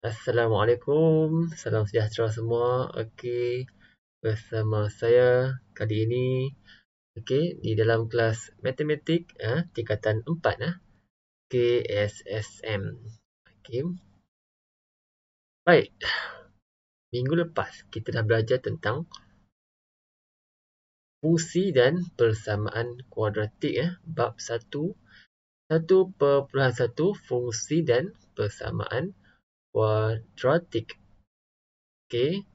Assalamualaikum, salam sejahtera semua. Okey, bersama saya kali ini, di dalam kelas matematik tingkatan 4 KSSM. Okey. Baik. Minggu lepas kita dah belajar tentang fungsi dan persamaan kuadratik bab 1 1.1 fungsi dan persamaan kuadratik. Okey.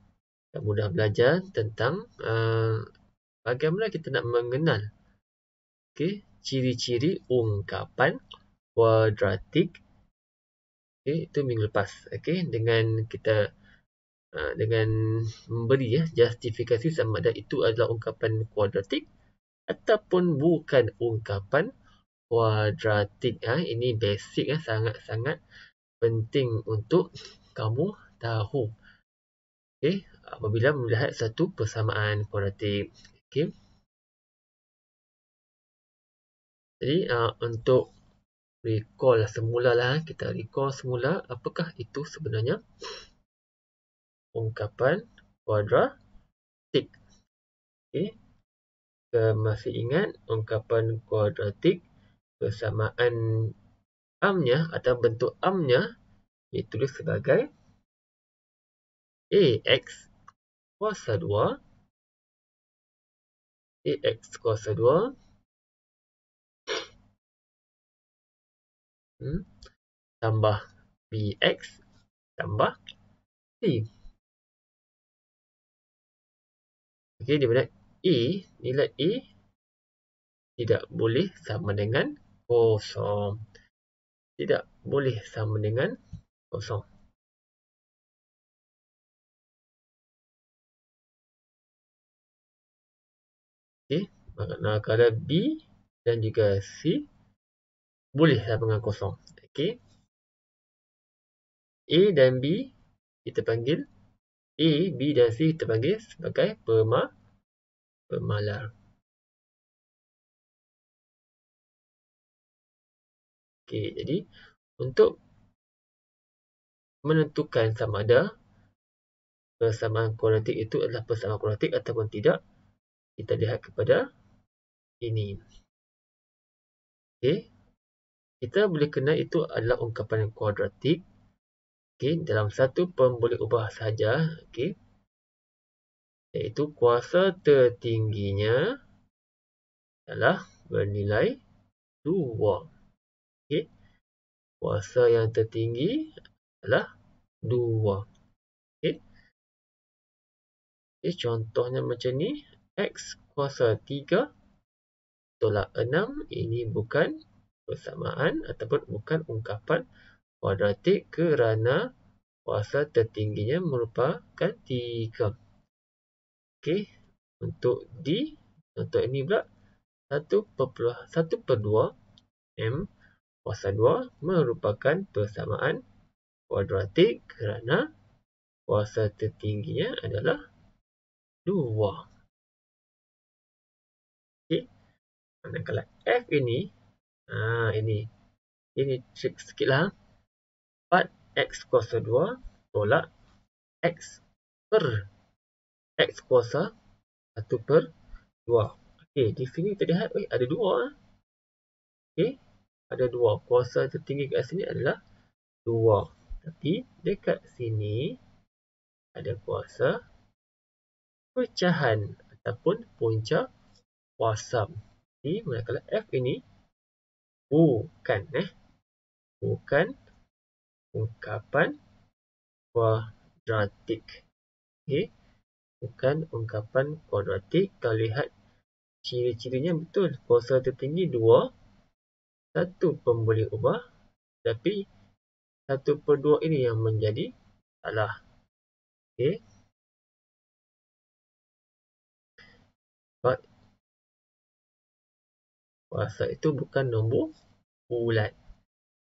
Kamu dah belajar tentang bagaimana kita nak mengenal ciri-ciri ungkapan kuadratik. Itu minggu lepas. Dengan kita dengan memberi justifikasi sama ada itu adalah ungkapan kuadratik ataupun bukan ungkapan kuadratik. Ini basic, sangat-sangat penting untuk kamu tahu. Apabila melihat satu persamaan kuadratik. Jadi untuk recall semula kita recall semula apakah itu sebenarnya ungkapan kuadratik. Masih ingat ungkapan kuadratik persamaan amnya atau bentuk amnya ditulis sebagai ax kuasa 2 tambah bx tambah c. Di mana nilai tidak boleh sama dengan kosong. Tidak boleh sama dengan kosong. Manakala b dan juga c boleh sama dengan kosong. A dan B kita panggil A, B dan C kita panggil sebagai pemalar. Jadi untuk menentukan sama ada persamaan kuadratik itu adalah persamaan kuadratik ataupun tidak, kita lihat kepada ini. Kita boleh kenal itu adalah ungkapan kuadratik dalam satu pemboleh ubah saja, iaitu kuasa tertingginya adalah bernilai 2. Kuasa yang tertinggi adalah 2. Contohnya macam ni, x kuasa 3 tolak 6, ini bukan persamaan ataupun bukan ungkapan kuadratik kerana kuasa tertingginya merupakan 3. Untuk D, contoh ini pula 1/2 M kuasa 2 merupakan persamaan kuadratik kerana kuasa tertingginya adalah 2. Manakala F ini, ini trik sikit lah. 4x kuasa 2 tolak x per x kuasa 1/2. Di sini terlihat ada 2. Ada 2. Kuasa tertinggi kat sini adalah 2. Tapi dekat sini ada kuasa pecahan ataupun punca kuasa. Manakala F ini bukan ungkapan kuadratik. Bukan ungkapan kuadratik. Kalau lihat ciri-cirinya betul. Kuasa tertinggi 2. 1 pemboleh ubah. Tapi 1/2 ini yang menjadi salah. Sebab kuasa itu bukan nombor bulat.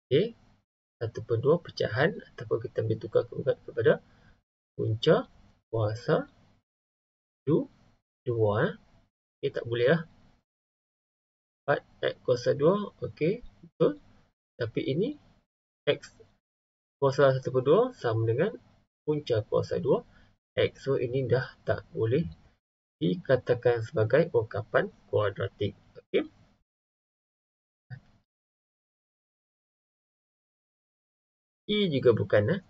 1/2 pecahan ataupun kita boleh tukar kepada punca kuasa 2. Tak boleh lah. 4x kuasa 2, betul. Tapi ini x kuasa 1/2 sama dengan punca kuasa 2 X. So, ini dah tak boleh dikatakan sebagai ungkapan kuadratik. Okey. E juga bukan.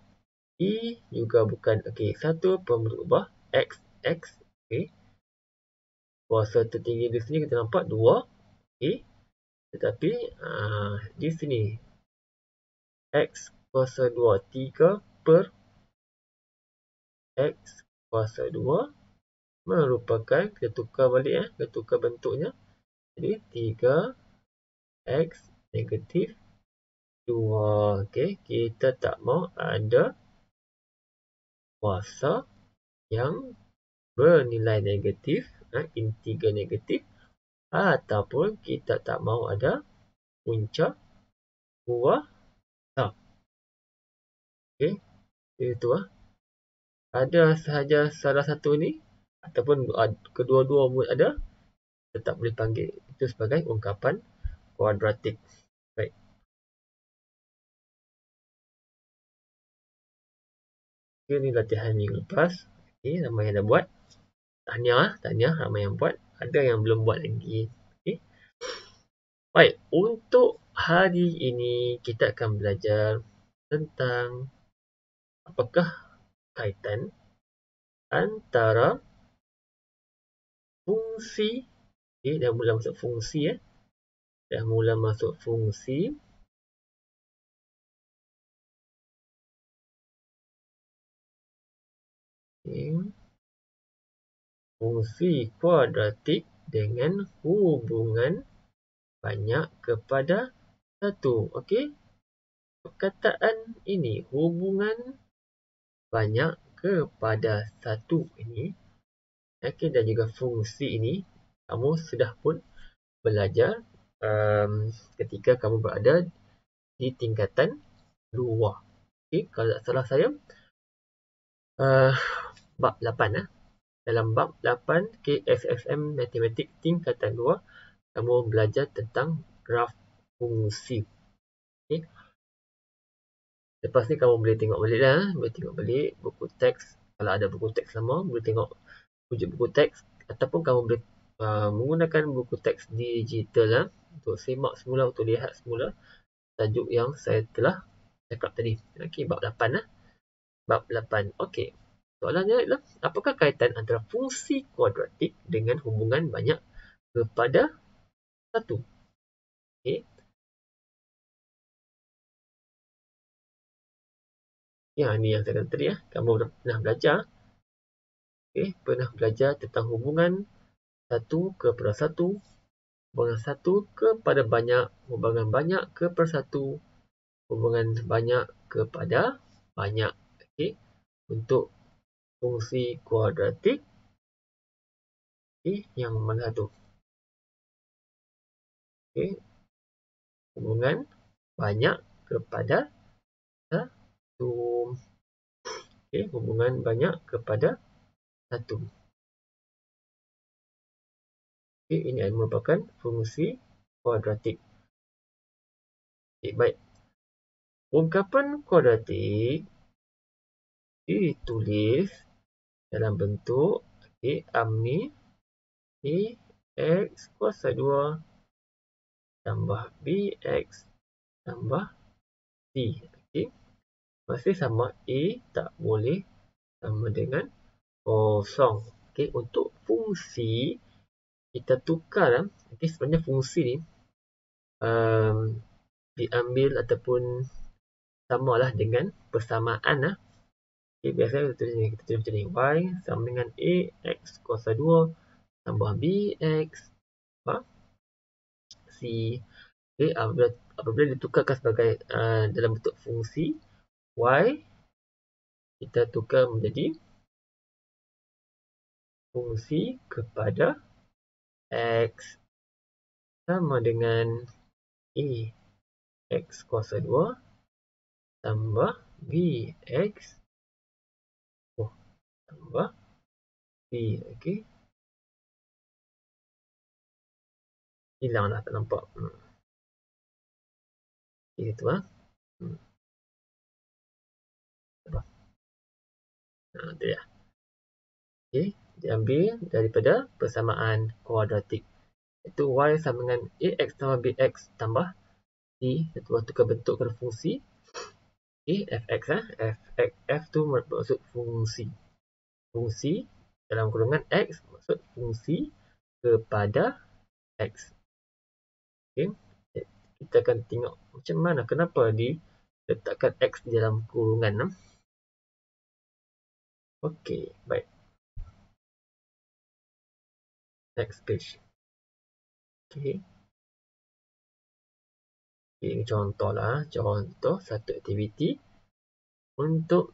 E juga bukan. Okey, satu pemberi ubah X. Okey. Kuasa tertinggi di sini kita nampak 2. Okey. Tetapi di sini X kuasa 2, 3 per X kuasa 2 merupakan, kita tukar balik, kita tukar bentuknya. Jadi 3X negatif 2. Okey, kita tak mau ada kuasa yang bernilai negatif, integer negatif, ataupun kita tak mau ada punca kuasa. Okey, itu ada sahaja salah satu ni ataupun kedua-dua pun ada, tetap boleh panggil itu sebagai ungkapan kuadratik. Baik. Okay, ni latihan minggu lepas. Okay, ramai yang dah buat. Tahniah ramai yang buat. Ada yang belum buat lagi. Okay. Baik, untuk hari ini kita akan belajar tentang apakah kaitan antara fungsi. Okay, dah mula masuk fungsi. Dah mula masuk fungsi. Okay. Fungsi kuadratik dengan hubungan banyak kepada 1. Okey. Perkataan ini, hubungan banyak kepada 1 ini, okey, dan juga fungsi ini, kamu sudah pun belajar ketika kamu berada di tingkatan 2. Okey, kalau tak salah saya, bab 8. Dalam bab 8 KSSM Matematik tingkatan 2, kamu belajar tentang graf fungsi. Okay. Lepas ni kamu boleh tengok balik lah. Boleh tengok balik buku teks. Kalau ada buku teks lama, boleh tengok wujud buku teks. Ataupun kamu boleh menggunakan buku teks digital lah, untuk simak semula, untuk lihat semula tajuk yang saya telah cakap tadi. Okay, bab 8 lah. Bab 8. Okey. Soalannya adalah, apakah kaitan antara fungsi kuadratik dengan hubungan banyak kepada 1? Okey. Ya, ni yang saya kata tadi. Kamu pernah belajar. Okey, pernah belajar tentang hubungan 1 kepada 1, hubungan 1 kepada banyak, hubungan banyak kepada 1, hubungan banyak kepada banyak. Okey. Untuk fungsi kuadratik, okey, yang mana tu? Okey. Hubungan banyak kepada 1. Okey, hubungan banyak kepada 1. Okey, ini merupakan fungsi kuadratik. Okey, baik. Ungkapan kuadratik ditulis dalam bentuk ni X kuasa 2 tambah BX tambah C. Okey. Masih sama, A tak boleh sama dengan kosong. Okey, untuk fungsi kita tukar. Okey, sebenarnya fungsi ni diambil ataupun samalah dengan persamaan. Okay, biasanya kita tulis macam ni. Y sama dengan AX kuasa 2 tambah BX tambah C. Okay, apabila ditukarkan sebagai dalam bentuk fungsi, Y kita tukar menjadi fungsi kepada X sama dengan AX kuasa 2 tambah BX tambah C. Okay. Hilang dah, tak nampak. Itu Itu ya. Okey, diambil daripada persamaan kuadratik. Itu y sama dengan ax tambah bx tambah c. Itu tukar bentuk kepada fungsi. Okey, fx f tu maksud fungsi. Fungsi dalam kurungan x maksud fungsi kepada x. Okey. Kita akan tengok macam mana, kenapa diletakkan x di dalam kurungan. Okey, baik. Next page. Okey. Ini contohlah, contoh satu aktiviti untuk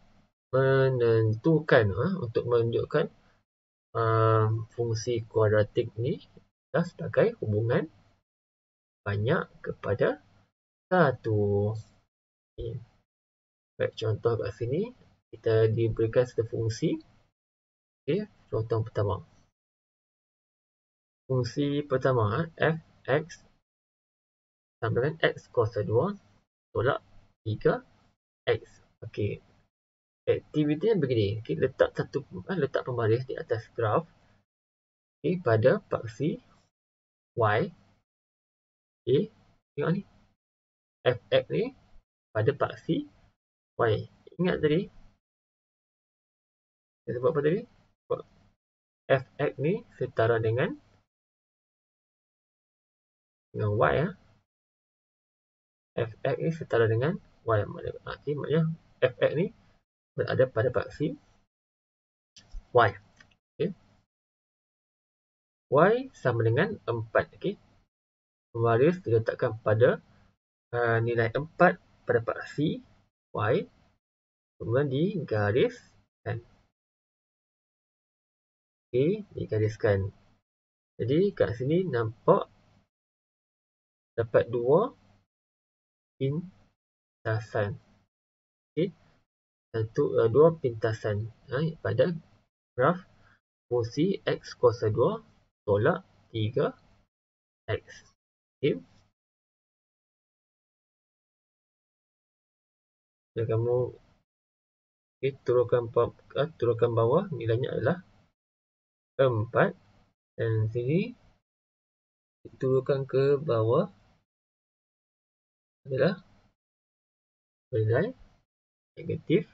menunjukkan fungsi kuadratik ni sebagai hubungan banyak kepada satu. Okay. Baik, contoh kat sini kita diberikan satu fungsi. Okay, contoh pertama. Fungsi pertama f(x) sama dengan x kuasa 2 tolak 3x. Okey. Aktivitinya begini. Okay, letak pembaris di atas graf. Okay, pada paksi y. Okay, tengok ni. Fx ni pada paksi y. Ingat tadi. Kita sebut apa tadi? Fx ni setara dengan y. Fx ni setara dengan y. Okay, maknanya Fx ni berada pada paksi y. Okay. Y sama dengan 4. Okay. Pembaris diletakkan pada nilai 4 pada paksi y. Kemudian digariskan. Okay, digariskan. Jadi kat sini nampak dapat 2 pintasan. Okay. 2 pintasan pada graf fungsi x kuasa 2 tolak 3x. Okay. Dan kamu turunkan bawah, nilainya adalah 4. Dan sini turunkan ke bawah adalah nilai negatif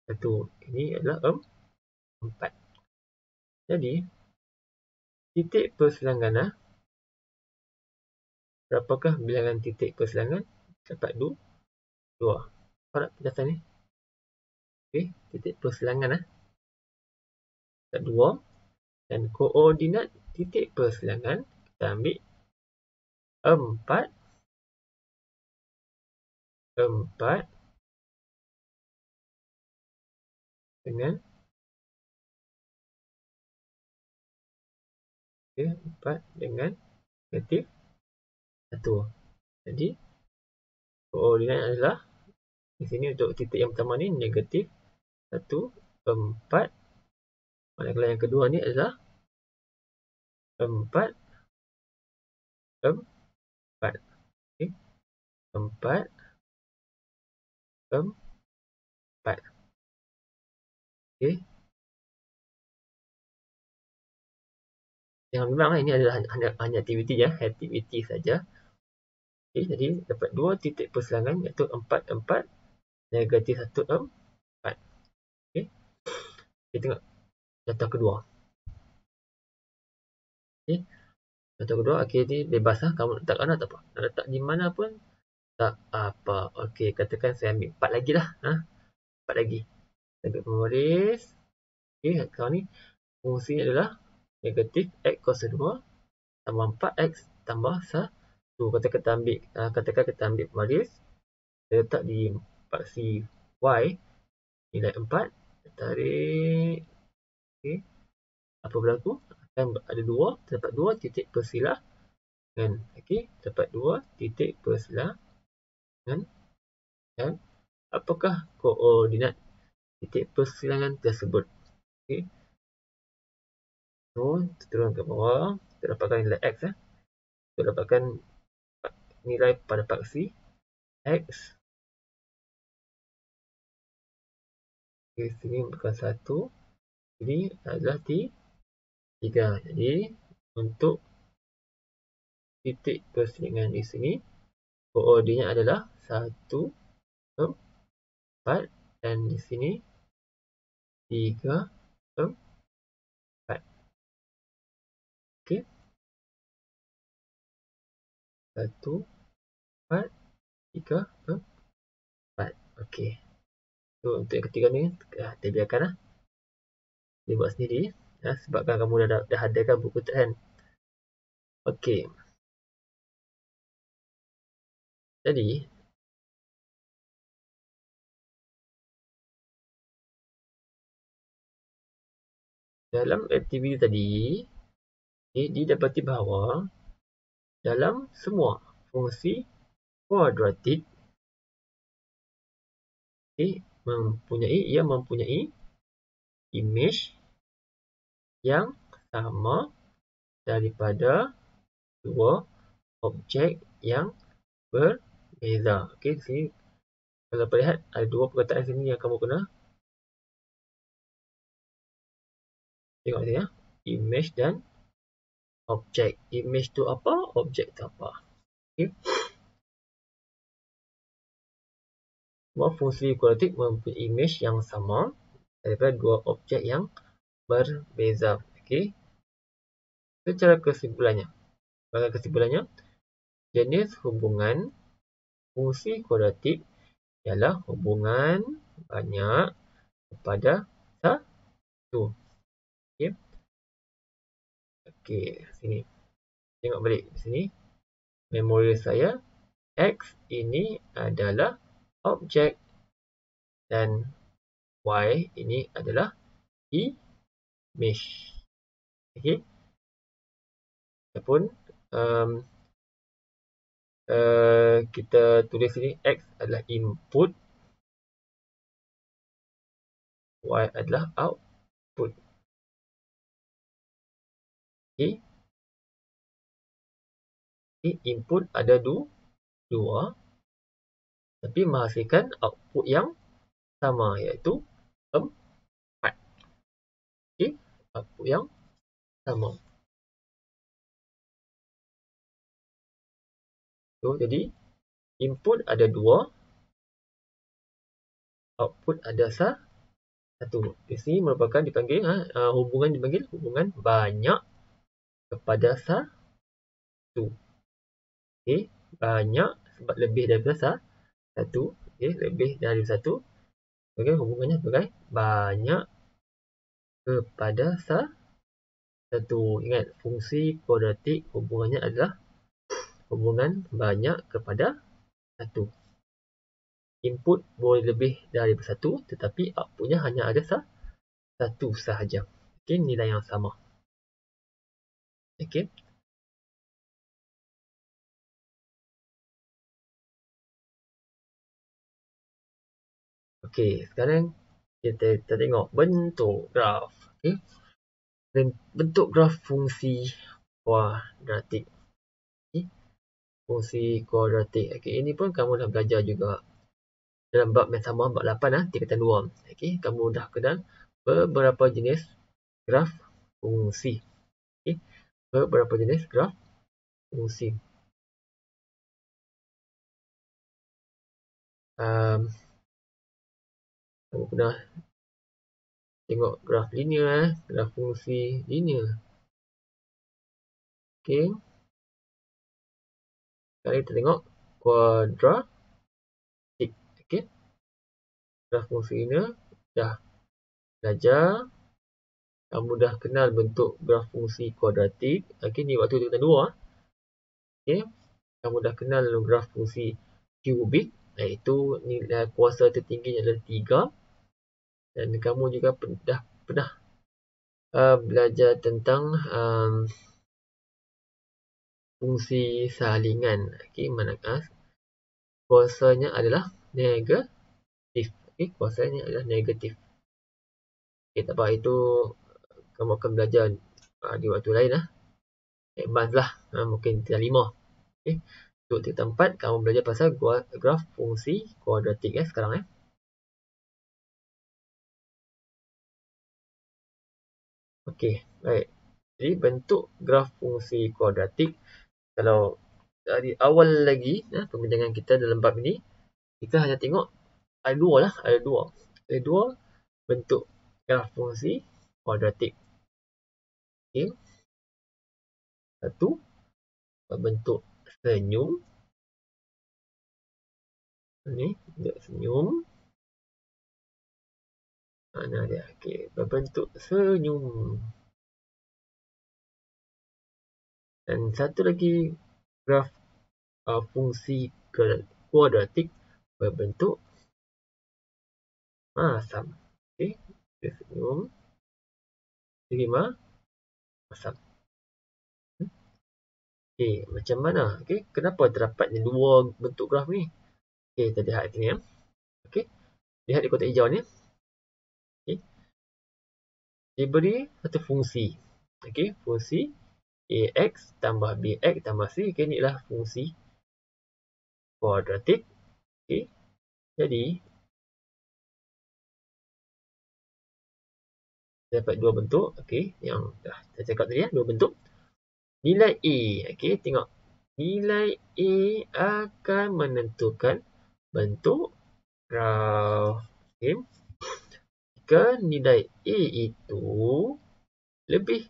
1. Ini adalah 4. Jadi titik persilangan, berapakah bilangan titik persilangan? Dapat 2. Nampak penjelasan ni? Okey, titik persilangan dapat 2. Dan koordinat titik persilangan kita ambil 4 dengan 4 dengan negatif 1. Jadi koordinat adalah di sini untuk titik yang pertama ni negatif 1, 4. Manakala yang kedua ni adalah 4, 4. Okay. 4, 4. Okay. Yang memang ini adalah hanya aktiviti saja. Okay, jadi dapat 2 titik persilangan iaitu 4, 4, negatif 1, 4. Okay. Kita tengok contoh kedua. Okay. Contoh kedua, ni bebas kamu letak mana tak apa. Nak letak di mana pun tak apa. Okey, katakan saya ambil 4 lagi lah. 4 lagi. Saya ambil pembaris. Okey, sekarang ni fungsinya adalah negatif x kuasa 2 tambah 4x tambah 1. Katakan kita ambil pembaris. Saya letak di paksi y nilai 4. Tarik. Okey. Apa berlaku? Akan ada 2. Dapat 2 titik persilangan. Okey, dapat 2 titik persilangan. Dan apakah koordinat titik persilangan tersebut? Okey. So, kita turun ke bawah. Kita dapatkan nilai x. Kita dapatkan nilai pada paksi x Okay, sini bukan 1. Ini adalah 3. Jadi, untuk titik perselingan di sini, koordinat adalah 1, 4. Dan di sini 3, 4. Okey. 1, 4, 3, 4. Okey. So, untuk yang ketiga ni, kita biarkan lah. Dia buat sendiri. Sebabkan kamu dah ada kan buku tu kan. Okey. Jadi, dalam aktiviti tadi, didapati bahawa dalam semua fungsi kuadratik, ia mempunyai imej yang sama daripada dua objek yang berbeza. Okey, di sini kalau perlihat ada dua perkataan sini yang kamu kena tengok sini ya. Imej dan objek. Imej tu apa? Objek tu apa? Okey. Semua fungsi kuadratik mempunyai imej yang sama daripada dua objek yang berbeza. Okey. Secara kesimpulannya. Jenis hubungan fungsi kuadratik ialah hubungan banyak kepada satu. Okey. Okey, sini. Tengok balik di sini. Memori saya, X ini adalah objek dan Y ini adalah imej. Okey. Ataupun kita tulis sini X adalah input, Y adalah output. Okey. Input ada dua, tapi menghasilkan output yang sama, iaitu 4. Okey, output yang sama. So, jadi input ada 2, output ada 1. Di sini merupakan dipanggil hubungan banyak kepada 1. Okey, banyak sebab lebih daripada 1. Okey, lebih dari 1. Okey, hubungannya sebagai banyak kepada 1. Ingat, fungsi kuadratik hubungannya adalah hubungan banyak kepada 1. Input boleh lebih dari 1, tetapi outputnya hanya ada 1 sahaja. Okey, nilai yang sama. Okey. Okey, sekarang kita tengok bentuk graf. Okey. Bentuk graf fungsi kuadratik. Okey. Fungsi kuadratik. Okey, ini pun kamu dah belajar juga dalam bab yang sama, bab 8 tingkatan 2. Okey, kamu dah kenal beberapa jenis graf fungsi. Okey. Beberapa jenis graf fungsi. Kamu pernah tengok graf linear, graf fungsi linear. Okey. Sekarang kita tengok kuadratik. Okey. Graf fungsi linear dah belajar. Kamu dah kenal bentuk graf fungsi kuadratik. Okey, ni waktu tingkatan 2. Okey. Kamu dah kenal graf fungsi kubik, iaitu nilai kuasa tertingginya adalah 3. Dan kamu juga dah pernah belajar tentang fungsi salingan. Okey, manakah kuasanya adalah negatif. Okey, kuasanya adalah negatif. Okey, tak apa, itu kamu akan belajar di waktu lain lah. Advance lah, mungkin tingkatan 5. Okey. Untuk tingkatan 4, kamu belajar pasal graf fungsi kuadratik sekarang. Okey, baik. Jadi bentuk graf fungsi kuadratik, kalau dari awal lagi perbincangan kita dalam bab ini, kita hanya tengok ada dua lah, ada dua bentuk graf fungsi kuadratik. Okey. Satu bentuk senyum. Ini bentuk senyum. Mana dia? Okey, berbentuk senyum. Dan satu lagi graf fungsi kuadratik berbentuk masam. Okey, dia senyum, terima masam. Okey, macam mana? Okey, kenapa terdapatnya dua bentuk graf ni? Okey, kita lihat sini ya. Okey, lihat di kotak hijau ni. Okey, diberi satu fungsi. Okey, fungsi ax tambah bx tambah c. Okey, ni adalah fungsi kuadratik. Okey, jadi dapat dua bentuk. Okey, yang dah saya cakap tadi ya, dua bentuk. Nilai A. Okey, tengok. Nilai A akan menentukan bentuk graf. Okey. Jika nilai A itu lebih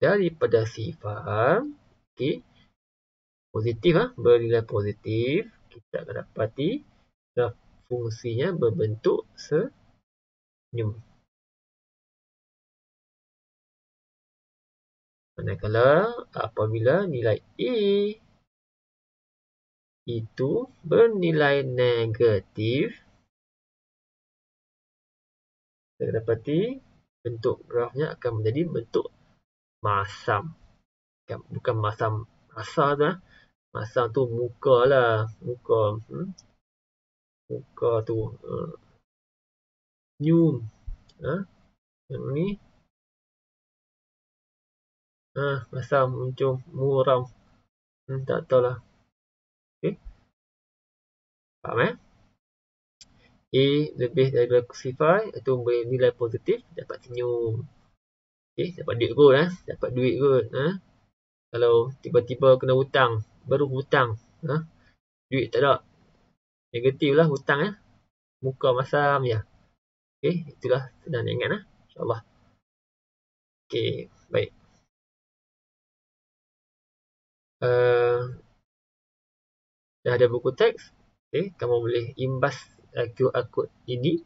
daripada sifar, okey, positif bernilai positif, kita akan dapati graf fungsinya berbentuk senyum. Manakala apabila nilai A itu bernilai negatif, kita dapati bentuk grafnya akan menjadi bentuk masam. Bukan masam rasa tu. Masam tu muka lah. Muka tu. Senyum. Yang ni. Masam, muncul, muram. Tak tahu lah. Okay. Faham A lebih daripada sifar, itu bernilai positif, dapat senyum. Okay, dapat duit kot. Dapat duit kot. Kalau tiba-tiba kena hutang, baru hutang. Duit tak ada. Negatif lah hutang. Muka masam je. Okay, itulah senang nak ingat. InsyaAllah. Okay, baik. Dah ada buku teks. Okay, kamu boleh imbas QR code ini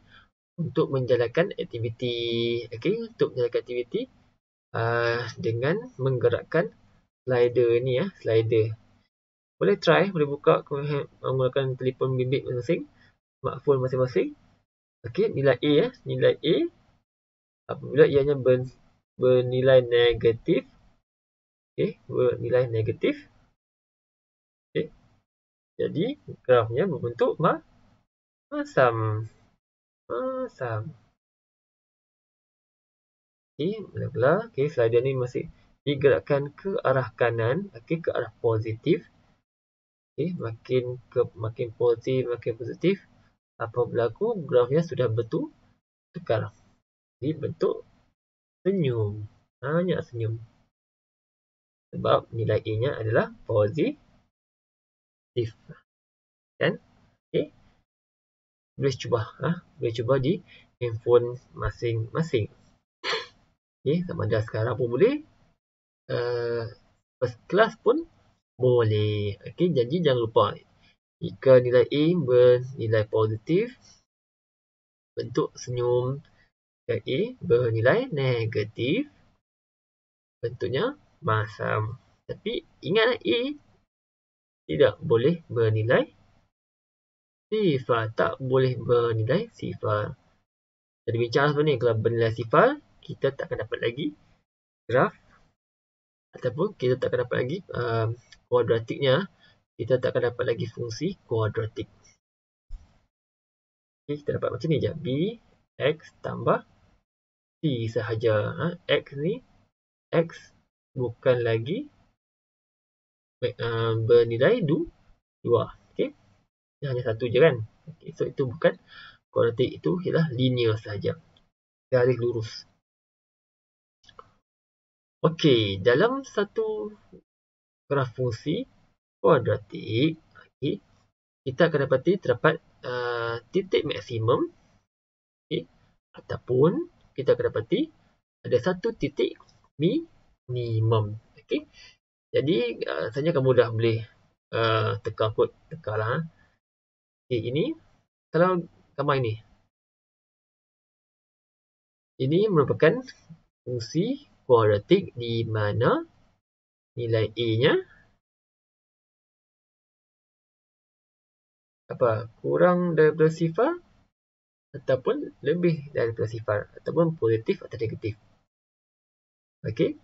untuk menjalankan aktiviti. Okay, untuk menjalankan aktiviti dengan menggerakkan slider ni slider. Boleh try, boleh buka menggunakan telefon bimbit masing-masing, smartphone masing-masing. Okey, nilai A nilai A apabila ianya bernilai negatif. Okey, bernilai negatif. Okey. Jadi grafnya berbentuk masam. Masam. Okey, mula-mula slider ni masih digerakkan ke arah kanan, ke arah positif. Okey, makin positif. Apa berlaku? Grafnya sudah bertukar. Jadi bentuk senyum. Hanya senyum. Sebab nilai A-nya adalah positif. Kan? Okey. Boleh cuba. Boleh cuba di handphone masing-masing. Okey, sama ada sekarang pun boleh. First class pun boleh. Okey, janji jangan lupa. Jika nilai A bernilai positif, bentuk senyum. Jika A bernilai negatif, bentuknya masam. Tapi ingat A tidak boleh bernilai sifar. Tak boleh bernilai sifar. Jadi bincang sebenarnya kalau bernilai sifar, kita tak akan dapat lagi graf. Ataupun kita tak akan dapat lagi kuadratiknya. Kita tak akan dapat lagi fungsi kuadratik. Okay, kita dapat macam ni je. B, X tambah C sahaja. X ni, X bukan lagi bernilai 2. Okay. Hanya satu je kan. Okay. So, itu bukan kuadratik. Itu ialah linear sahaja. Garis lurus. Okey, dalam satu graf fungsi kuadratik, okey, kita akan dapati terdapat titik maksimum, okey, ataupun kita akan dapati ada satu titik minimum. Okey. Jadi sebenarnya kamu dah boleh tekarlah. Okey, ini kalau gambar ini merupakan fungsi kuadratik di mana nilai A-nya kurang daripada sifar ataupun lebih daripada sifar, ataupun positif atau negatif. Okey.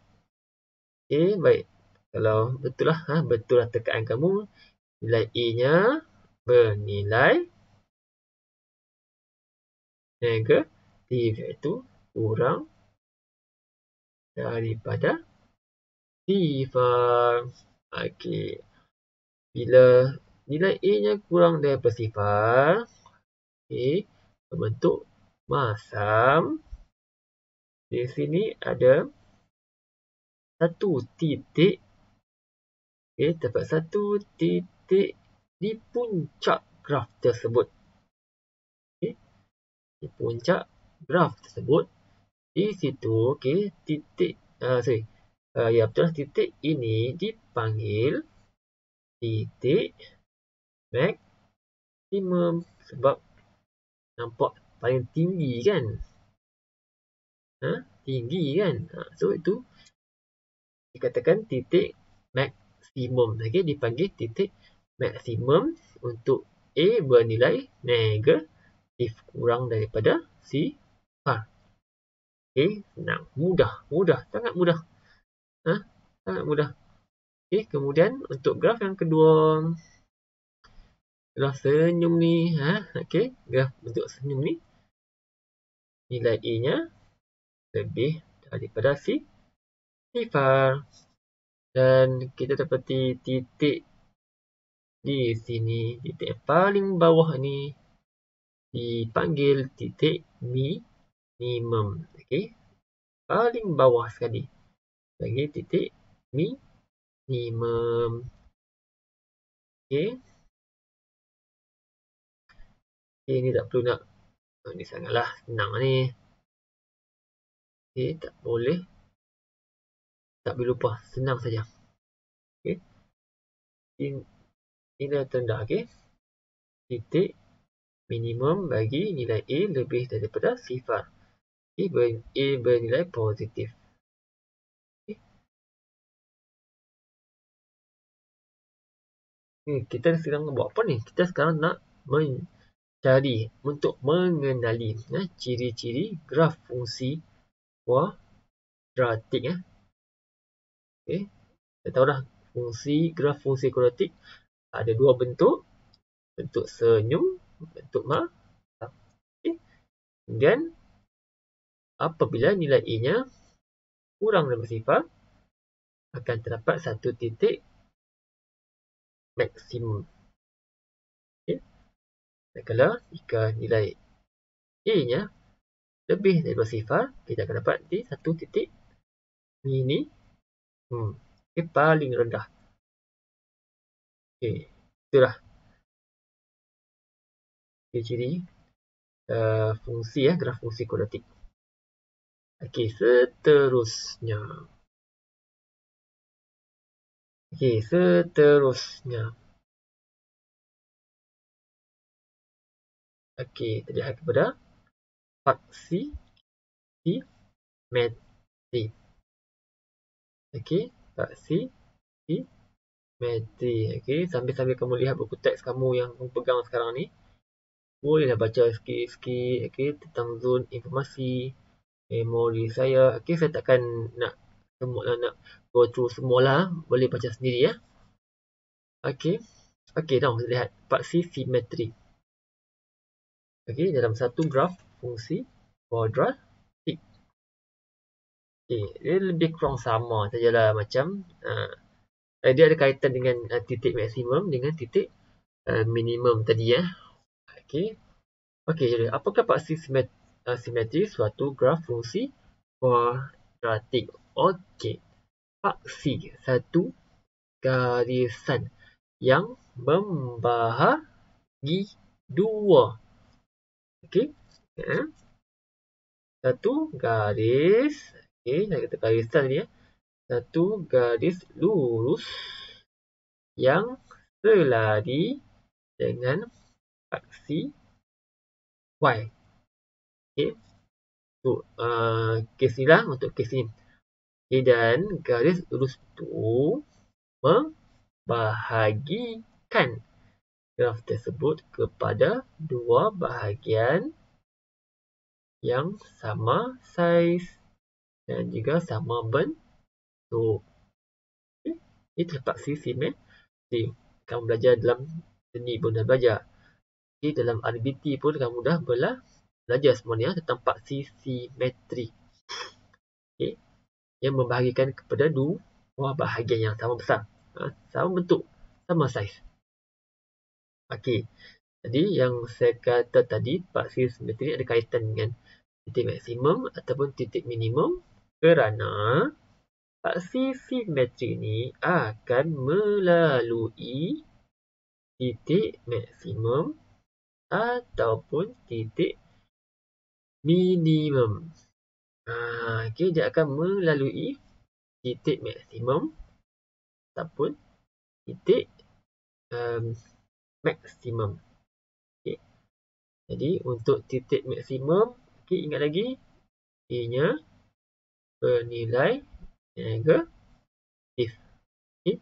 Okey, baik. Kalau betul lah tekaan kamu, nilai A-nya bernilai negatif, iaitu kurang daripada sifar. Okey. Bila nilai A-nya kurang daripada sifar, okey, berbentuk masam. Di sini ada satu titik, okey, terdapat satu titik di puncak graf tersebut. Okey, di puncak graf tersebut, di situ, okey, titik titik ini dipanggil titik maksimum sebab nampak paling tinggi kan? Tinggi kan? So itu dikatakan titik maksimum. Okey, dipanggil titik maksimum untuk A bernilai negatif, kurang daripada sifar. Okey, senang, mudah, sangat mudah. Sangat mudah. Okey, kemudian untuk graf yang kedua, graf senyum ni, okey, graf bentuk senyum ni, nilai A-nya lebih daripada sifar. Dan kita dapati titik di sini, titik yang paling bawah ni dipanggil titik minimum. Okey, paling bawah sekali. Panggil titik minimum. Okey. Ini tak perlu nak ni sangatlah, senang ni. Okey, tak boleh lupa, senang saja. Okey. Nilai terendah, okey. Titik minimum bagi nilai A lebih daripada sifar. Okay, A bernilai positif. Okay. Kita sekarang buat apa ni? Kita sekarang nak mencari, untuk mengenali ciri-ciri graf fungsi kuadratik. Okay. Kita tahu dah graf fungsi kuadratik ada dua bentuk. Bentuk senyum, bentuk masam. Okay. Kemudian apabila nilai A-nya kurang daripada sifar, akan terdapat satu titik maksimum. Okay. Dan kalau jika nilai A-nya lebih daripada sifar, kita akan dapat di satu titik ini. Okay, paling rendah. Okay, itulah ciri-ciri fungsi graf fungsi kuadratik. Okay, seterusnya. Okay, terlihat kepada faksi simetri. Okay, faksi simetri. Okay, sambil-sambil kamu lihat buku teks kamu yang kamu pegang sekarang ni, bolehlah baca sikit-sikit tentang zon informasi, memori saya. Okay, saya takkan nak go through semualah. Boleh baca sendiri ya. Okay, now kita lihat faksi simetri. Okay, dalam satu graf fungsi kuadratik. Okay, dia lebih kurang sama sajalah macam dia ada kaitan dengan titik maksimum dengan titik minimum tadi ya. Okay, jadi apakah faksi simetri suatu graf fungsi kuadratik? Okay, paksi satu garisan yang membahagi dua. Okey. Satu garis. Okey, saya kata garisan ni ya. Satu garis lurus yang selari dengan paksi Y. Okey. Untuk kes ni lah, untuk kes ni. Okay, dan garis lurus itu membahagikan graf tersebut kepada dua bahagian yang sama saiz dan juga sama bentuk. Okay. Itu paksi simetri. Kamu belajar dalam seni pun dah belajar. Okay, dalam RBT pun kamu dah belajar semuanya tentang paksi simetri. Okay. Yang membahagikan kepada dua bahagian yang sama besar, sama bentuk, sama saiz. Okey. Jadi yang saya kata tadi, paksi simetri ada kaitan dengan titik maksimum ataupun titik minimum kerana paksi simetri ini akan melalui titik maksimum ataupun titik minimum. Okey, dia akan melalui titik maksimum ataupun titik maksimum. Okay. Jadi untuk titik maksimum, okay, ingat lagi, ianya bernilai negatif. Okay.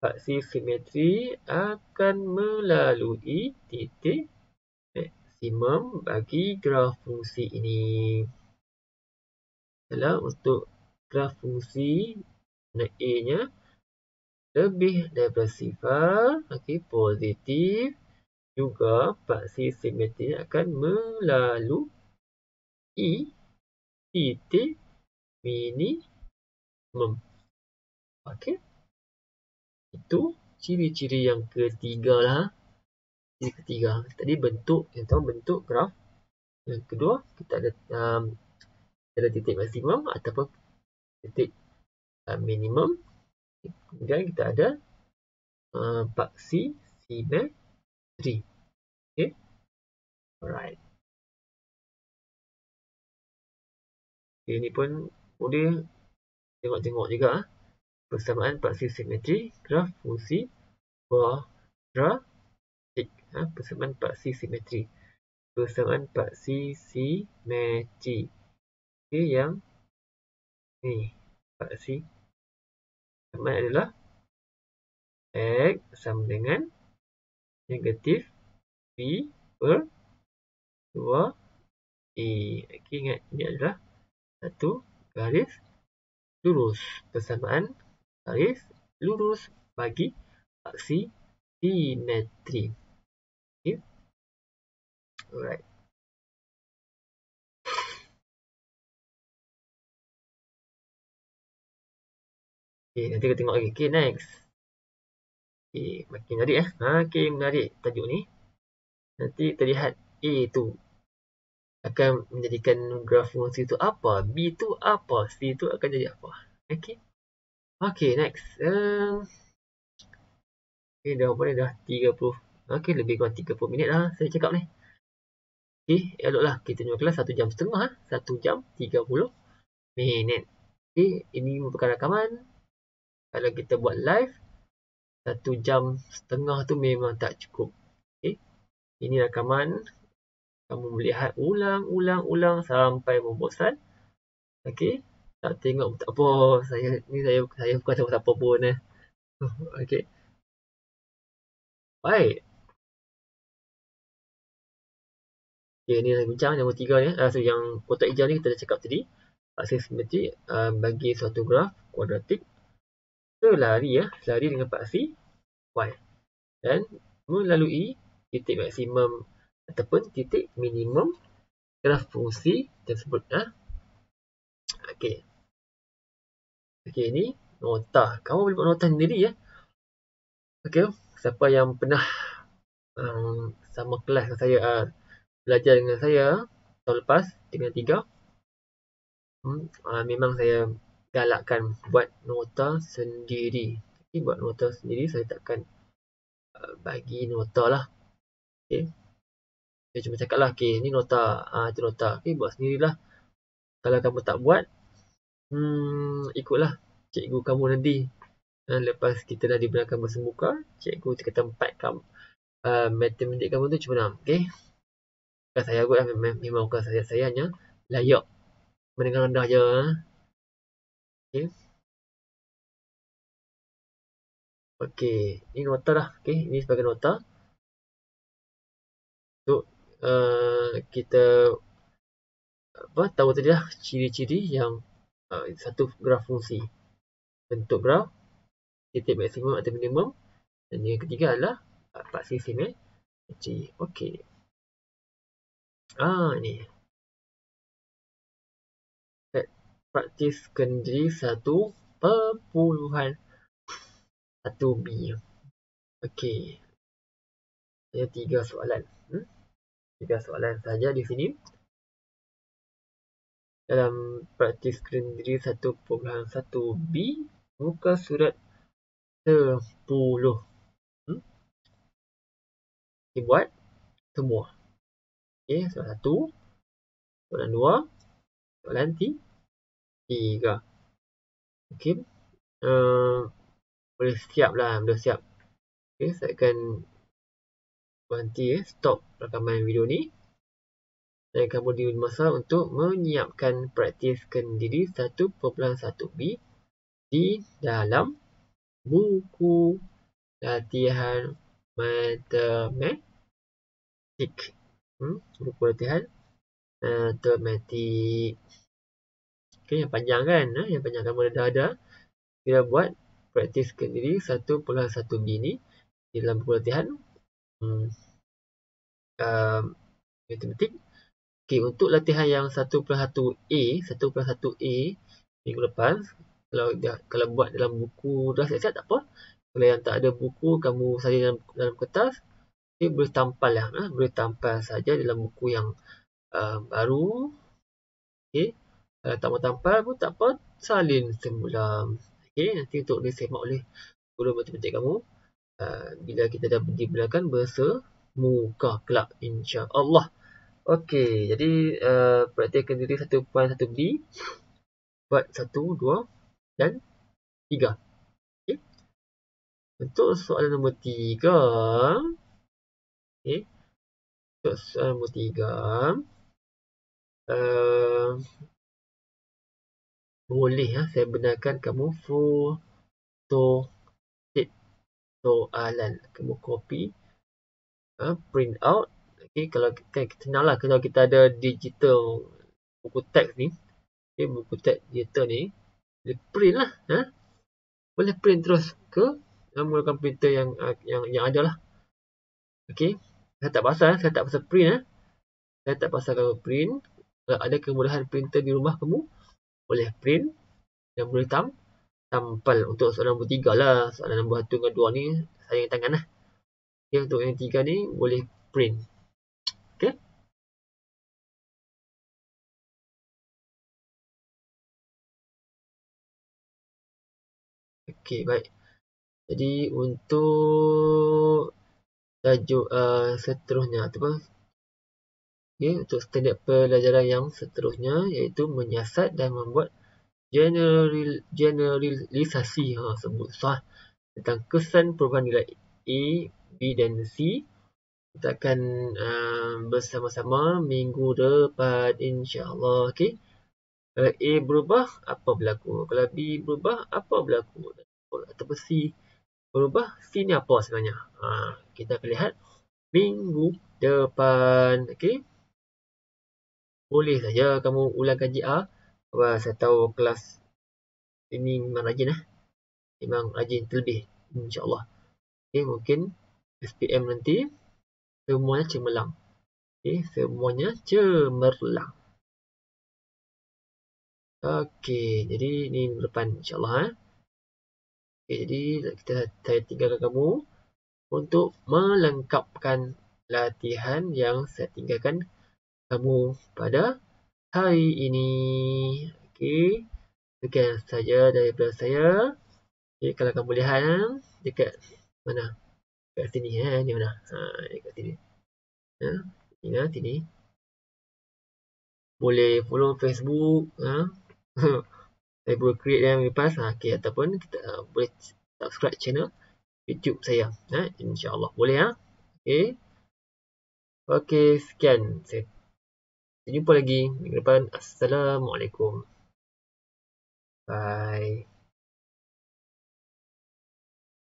Paksi simetri akan melalui titik maksimum bagi graf fungsi ini. Kalau untuk graf fungsi A-nya lebih daripada sifar, okay, positif, juga paksi simetri akan melalui titik minimum. Okey. Itu ciri-ciri yang ketiga lah. Ciri ketiga. Tadi bentuk, yang pertama bentuk graf. Yang kedua, kita ada titik maksimum ataupun titik minimum. Kemudian kita ada paksi simetri. Okay. Alright. Okay, ini pun boleh tengok-tengok juga. Persamaan paksi simetri graf fungsi kuadratik. Persamaan paksi simetri. Persamaan paksi simetri. Okay, yang ni paksi persamaan adalah X sama dengan negatif B per 2E. Okay, ingat ini adalah satu garis lurus. Persamaan garis lurus bagi paksi simetri. Okay. Alright. Okay, nanti kita tengok lagi. Okay, next. Okay, makin menarik Okay, menarik tajuk ni. Nanti terlihat A tu akan menjadikan graf fungsi tu apa, B tu apa, C tu akan jadi apa. Okay. Okay, next. Okay, dah 30. Okay, lebih kurang 30 minit lah saya cakap ni. Okay, eloklah kita jumpa kelas 1 jam setengah. 1 jam 30 minit. Okay, ini merupakan rakaman. Kalau kita buat live, 1 jam setengah tu memang tak cukup. Okay. Ini rakaman. Kamu melihat ulang sampai membosan. Okay. Tak tengok tak apa. Saya bukan siapa pun. Okay. Baik. Okay, ini saya bincang nombor 3 ni. So yang kotak hijau ni kita dah cakap tadi. Paksi simetri bagi suatu graf kuadratik selari dengan paksi Y. Dan melalui titik maksimum ataupun titik minimum graf fungsi tersebut. Okey. Okey, ini nota. Kamu boleh buat nota sendiri ya. Okey, siapa yang pernah sama kelas dengan saya, belajar dengan saya tahun lepas dengan 3, memang saya galakkan buat nota sendiri. Okay, buat nota sendiri, saya takkan bagi nota lah. Okay. Saya cuma cakap lah, okay, ni nota, itu nota. Okay, buat sendirilah. Kalau kamu tak buat, ikutlah cikgu kamu nanti. Lepas kita dah dibenarkan bersemuka, cikgu tingkat 4 kamu, matematik kamu tu cuma 6. Okay. Bukan saya kot lah, memang bukan saya hanya layak mendengar rendah je. Okay. Okay, ni nota dah. Okay, ini sebagai nota. Untuk kita tahu tadi lah ciri-ciri yang satu graf fungsi. Bentuk graf, titik maksimum atau minimum. Dan yang ketiga adalah paksi simetri. Okey. Ni. Praktiskan diri 1.1b. Okey. Ada 3 soalan. 3 soalan saja di sini. Dalam praktiskan diri 1.1b, muka surat 10. Dibuat semua. Okey, soalan 1, soalan 2, soalan 3. Okey. Boleh siap lah, boleh siap. Okey, saya akan berhenti stop rakaman video ni. Dan kamu diberi masa untuk menyiapkan praktiskan diri 1.1b di dalam buku latihan matematik. Buku latihan matematik. Okay, yang panjang kan? Yang panjang kamu dah ada. Kita buat praktiskan diri 1.1b ni di dalam buku latihan matematik. Okay, untuk latihan yang 1.1a minggu lepas, kalau buat dalam buku dah siap-siap tak apa. Kalau yang tak ada buku, kamu salin dalam kertas, okay, boleh tampal lah. Boleh tampal saja dalam buku yang baru. Okay. Kalau tak mau tampal pun tak apa, salin semula. Okay, nanti untuk disemak oleh guru matematik kamu bila kita dah dibenarkan bersemuka kelak, insya-Allah. Okey, jadi praktikkan diri 1.1b buat 1, 2 dan 3. Okey. Untuk soalan nombor 3, okey. Untuk soalan nombor 3, boleh saya benarkan kamu foto soalan, kamu copy, print out. Okay, kalau senang lah kalau kita ada digital buku teks ni, okay, buku teks digital ni, boleh print lah. Boleh print terus ke menggunakan printer yang ada lah. Okay, saya tak pasal print. Saya tak pasal kamu print. Kalau ada kemudahan printer di rumah kamu, boleh print dan boleh tampal. Untuk soalan nombor 3 lah. Soalan nombor 1 dengan 2 ni sayang tangan lah. Okay, untuk yang 3 ni boleh print. Okay. Okay, baik. Jadi untuk tajuk seterusnya ataupun untuk standard pelajaran yang seterusnya, iaitu menyiasat dan membuat generalisasi sebut sah tentang kesan perubahan nilai A, B dan C. Kita akan bersama-sama minggu depan, insya-Allah. Okey. Kalau A berubah, apa berlaku? Kalau B berubah, apa berlaku? Ataupun C berubah, C ni apa sebenarnya? Kita akan lihat minggu depan. Okey. Boleh saja kamu ulang kaji A. Saya tahu kelas ini memang rajin memang rajin terlebih, insya-Allah. Okey, mungkin SPM nanti semuanya cemerlang. Okey, semuanya cemerlang. Okey, jadi ni minggu depan, insya-Allah. Okey, jadi saya tinggalkan kamu untuk melengkapkan latihan yang saya tinggalkan kamu pada hari ini. Okey. Sekian saja daripada saya. Okay, kalau kamu lihat dekat mana? Dekat sini ni mana? Dekat sini. Sini. Boleh follow Facebook. Saya boleh create yang lepas. Okay, ataupun kita boleh subscribe channel YouTube saya. InsyaAllah. Boleh Okay. Okay, sekian. Saya jumpa lagi minggu depan. Assalamualaikum. Bye.